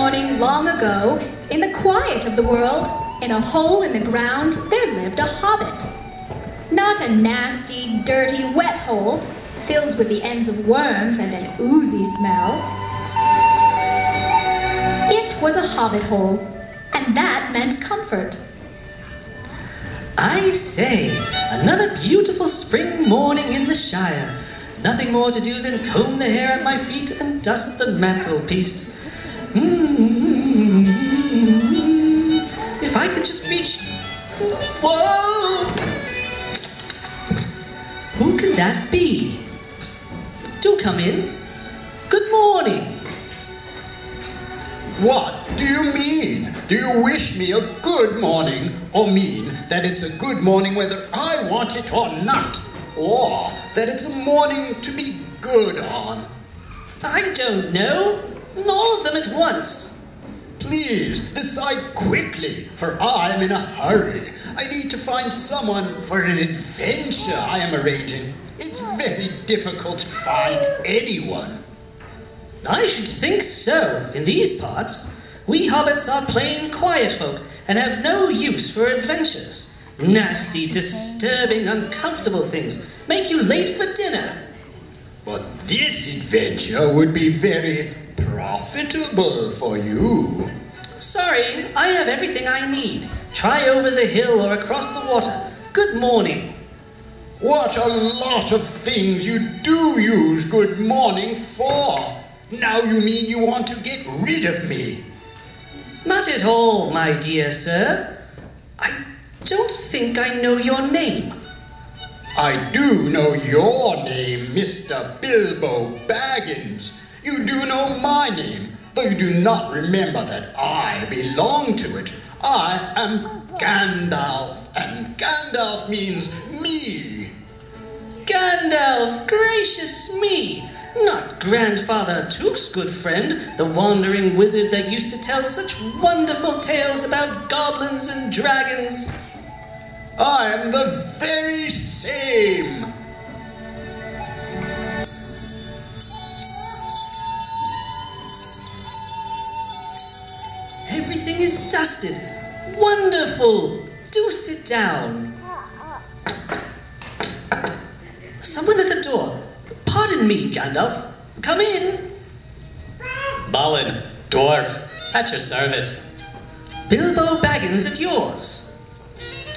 morning long ago, in the quiet of the world, in a hole in the ground, there lived a hobbit. Not a nasty, dirty, wet hole, filled with the ends of worms and an oozy smell. It was a hobbit hole, and that meant comfort. I say, another beautiful spring morning in the Shire. Nothing more to do than comb the hair at my feet and dust the mantelpiece. If I could just reach... Whoa! Who can that be? Do come in. Good morning. What do you mean? Do you wish me a good morning, or mean that it's a good morning whether I want it or not? Or that it's a morning to be good on? I don't know. All of them at once. Please, decide quickly, for I'm in a hurry. I need to find someone for an adventure I am arranging. It's very difficult to find anyone. I should think so. In these parts, we hobbits are plain quiet folk and have no use for adventures. Nasty, disturbing, uncomfortable things make you late for dinner. But this adventure would be very profitable for you. Sorry, I have everything I need. Try over the hill or across the water. Good morning. What a lot of things you do use good morning for. Now you mean you want to get rid of me? Not at all, my dear sir. I don't think I know your name. I do know your name, Mr. Bilbo Baggins. You do know my name, though you do not remember that I belong to it. I am Gandalf, and Gandalf means me. Gandalf, gracious me! Not Grandfather Took's good friend, the wandering wizard that used to tell such wonderful tales about goblins and dragons. I am the very same. Everything is dusted. Wonderful. Do sit down. Someone at the door. Pardon me, Gandalf. Come in. Balin, dwarf, at your service. Bilbo Baggins at yours.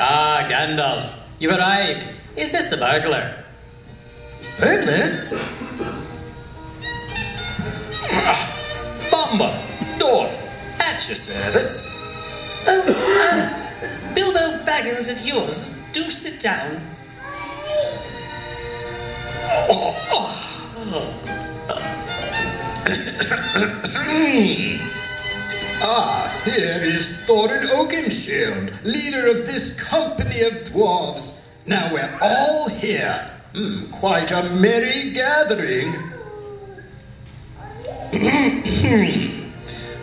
Ah, Gandalf, you've arrived. Is this the burglar? Burglar? Bomba, dwarf, at your service. Bilbo Baggins at yours. Do sit down. Here is Thorin Oakenshield, leader of this company of dwarves. Now we're all here. Quite a merry gathering.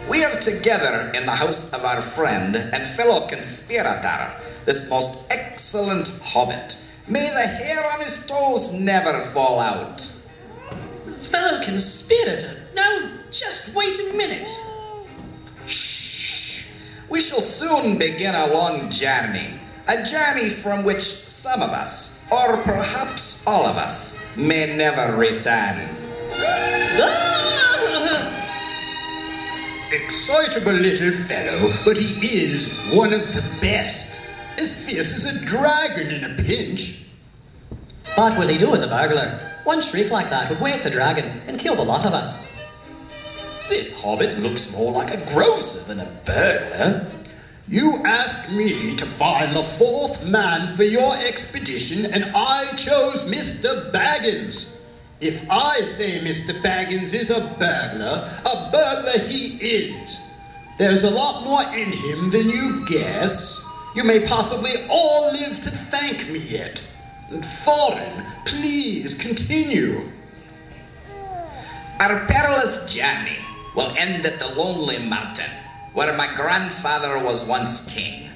We are together in the house of our friend and fellow conspirator, this most excellent hobbit. May the hair on his toes never fall out. Fellow conspirator? Now, just wait a minute. Shh! We shall soon begin a long journey. A journey from which some of us, or perhaps all of us, may never return. Excitable little fellow, but he is one of the best. As fierce as a dragon in a pinch. What will he do as a burglar? One shriek like that would wake the dragon and kill the lot of us. This hobbit looks more like a grocer than a burglar. You asked me to find the fourth man for your expedition, and I chose Mr. Baggins. If I say Mr. Baggins is a burglar he is. There's a lot more in him than you guess. You may possibly all live to thank me yet. Thorin, please continue. Our perilous journey will end at the Lonely Mountain, where my grandfather was once king.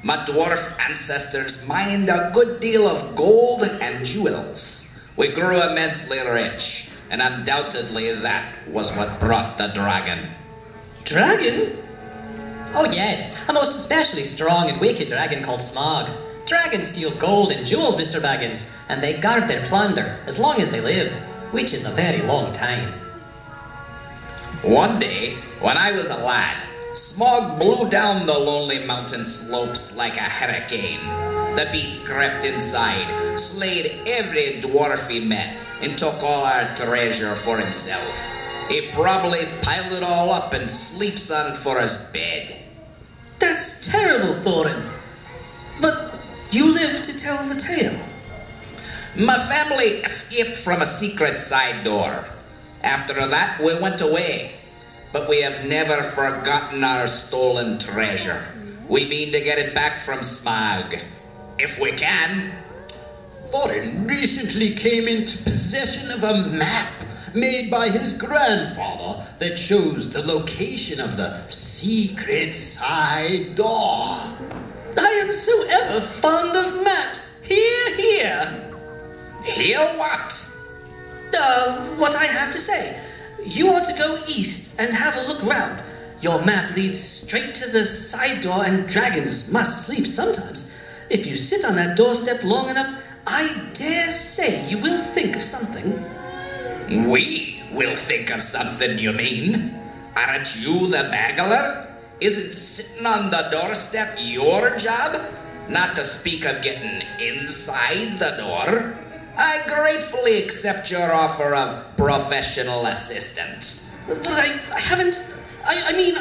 My dwarf ancestors mined a good deal of gold and jewels. We grew immensely rich, and undoubtedly that was what brought the dragon. Dragon? Oh yes, a most especially strong and wicked dragon called Smog. Dragons steal gold and jewels, Mr. Baggins, and they guard their plunder as long as they live, which is a very long time. One day, when I was a lad, Smog blew down the lonely mountain slopes like a hurricane. The beast crept inside, slayed every dwarf he met, and took all our treasure for himself. He probably piled it all up and sleeps on it for his bed. That's terrible, Thorin. But you live to tell the tale. My family escaped from a secret side door. After that, we went away. But we have never forgotten our stolen treasure. We mean to get it back from Smog. If we can. Thorin recently came into possession of a map made by his grandfather that shows the location of the secret side door. I am so ever fond of maps. Hear, hear. Hear what? What I have to say. You ought to go east and have a look round. Your map leads straight to the side door, and dragons must sleep sometimes. If you sit on that doorstep long enough, I dare say you will think of something. We will think of something, you mean? Aren't you the bagler? Isn't sitting on the doorstep your job? Not to speak of getting inside the door. I gratefully accept your offer of professional assistance. But I haven't... I mean,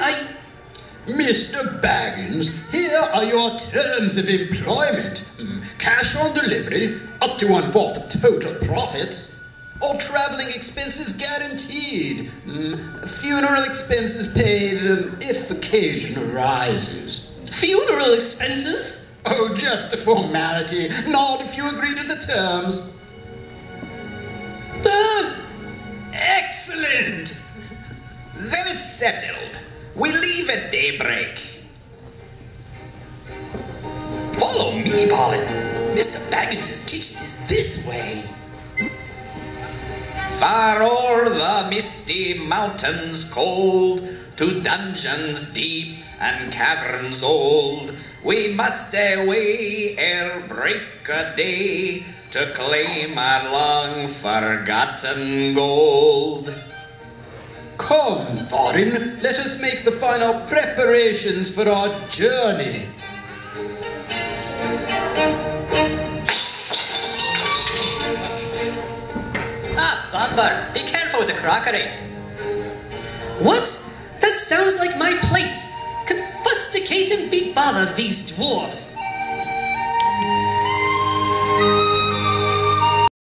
Mr. Baggins, here are your terms of employment. Cash on delivery, up to 1/4 of total profits. All traveling expenses guaranteed. Funeral expenses paid if occasion arises. Funeral expenses? Oh, just a formality. Not if you agree to the terms. Excellent! Then it's settled. We leave at daybreak. Follow me, Balin. Mr. Baggins' kitchen is this way. Far o'er the misty mountains cold, to dungeons deep and caverns old, we must away ere break of day, to claim our long forgotten gold. Come, Thorin, let us make the final preparations for our journey. Bumper, be careful with the crockery. what? That sounds like my plates. Confusticate and be bothered, these dwarfs.